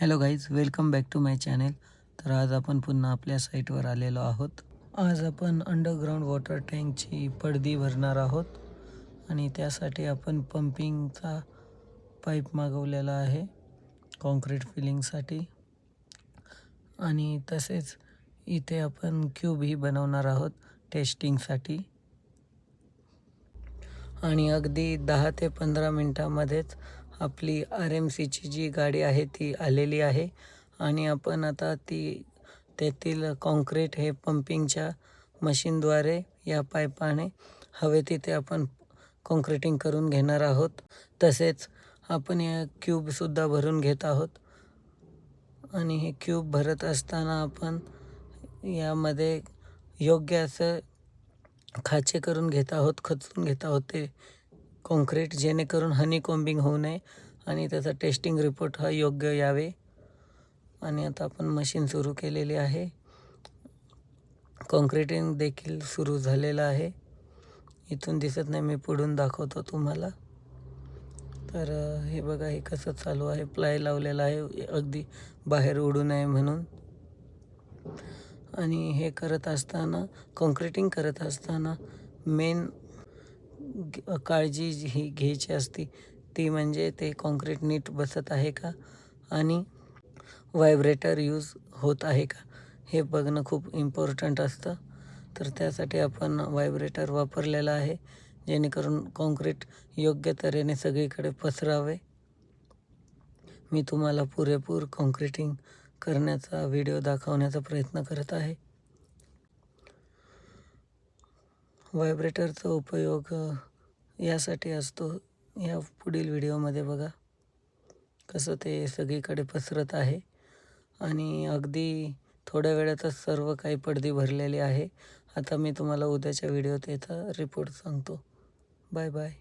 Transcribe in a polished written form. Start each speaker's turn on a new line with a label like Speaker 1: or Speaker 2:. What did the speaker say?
Speaker 1: Hello guys, welcome back to my channel. तर आज आपण पुन्हा आपल्या साईटवर आलेलो आहोत. आज आपण अंडरग्राऊंड वॉटर टँकची पडदी भरणार आहोत आणि त्यासाठी आपण पंपिंगचा पाईप मागवलेला आहे कॉन्क्रीट फिलिंगसाठी. आणि तसेच इथे आपण क्यूबही बनवणार आहोत टेस्टिंगसाठी. आणि अगदी 10 ते 15 मिनटामध्येच आपली RMCची जी गाडी आहे ती आलेली आहे आणि आपण आता त्यातील कॉन्क्रीट हे पंपिंगच्या मशीनद्वारे या पाईपाने हवे तिथे आपण कॉन्क्रीटिंग करून घेणार आहोत. तसेच आपण या क्यूबसुद्धा भरून घेत आहोत. आणि हे क्यूब भरत असताना आपण यामध्ये योग्य असं खाचे करून घेत आहोत, खचून घेत आहोत ते कॉन्क्रीट, जेणेकरून हनी कोम्बिंग होऊ नये आणि त्याचा टेस्टिंग रिपोर्ट हा योग्य यावे. आणि आता आपण मशीन सुरू केलेली आहे. कॉन्क्रीटिंग देखील सुरू झालेलं आहे. इथून दिसत नाही, मी पुढून दाखवतो तुम्हाला. तर हे बघा, हे कसं चालू आहे. प्लाय लावलेला आहे अगदी बाहेर उडू नये म्हणून. आणि हे करत असताना, कॉन्क्रीटिंग करत असताना मेन काळजी ही घ्यायची असते ती म्हणजे ते कॉन्क्रीट नीट बसत आहे का आणि व्हायब्रेटर यूज होत आहे का हे बघणं खूप इम्पॉर्टंट असतं. तर त्यासाठी आपण व्हायब्रेटर वापरलेला आहे, जेणेकरून कॉन्क्रीट योग्य तऱ्हेने सगळीकडे पसरावे. मी तुम्हाला पुरेपूर कॉन्क्रीटिंग करण्याचा व्हिडिओ दाखवण्याचा प्रयत्न करत आहे. व्हायब्रेटरचा उपयोग यासाठी असतो. या पुढील व्हिडिओमध्ये बघा कसं ते सगळीकडे पसरत आहे आणि अगदी थोड्या वेळातच सर्व काही पडदी भरलेली आहे. आता मी तुम्हाला उद्याच्या व्हिडिओत याचा रिपोर्ट सांगतो. Bye bye.